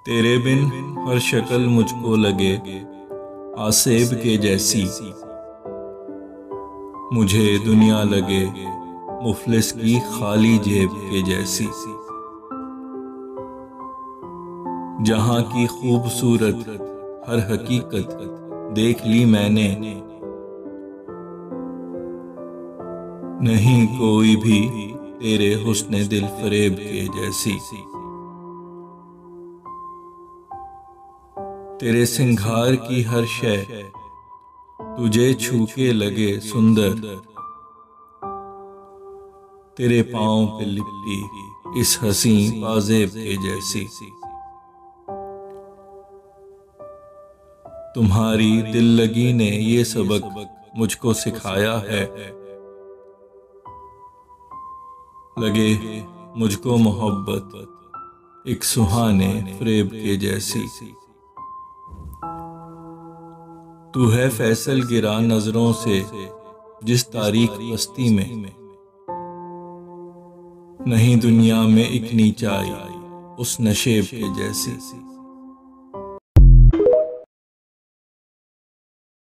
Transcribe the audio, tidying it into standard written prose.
तेरे बिन हर शक्ल मुझको लगे आसेब के जैसी, मुझे दुनिया लगे मुफलिस की खाली जेब के जैसी। जहां की खूबसूरत हर हकीकत देख ली मैंने, नहीं कोई भी तेरे हुस्न दिल फरेब के जैसी। तेरे सिंगार की हर शय तुझे छू के लगे सुंदर, तेरे पांव पे लिपटी इस हसी पाजेब के जैसी। तुम्हारी दिल लगी ने ये सबक मुझको सिखाया है, लगे मुझको मोहब्बत एक सुहाने फरेब के जैसी। तू है फैसल गिरा नजरों से जिस तारीख बस्ती में, नहीं दुनिया में एक नीचाई उस नशेब के जैसी।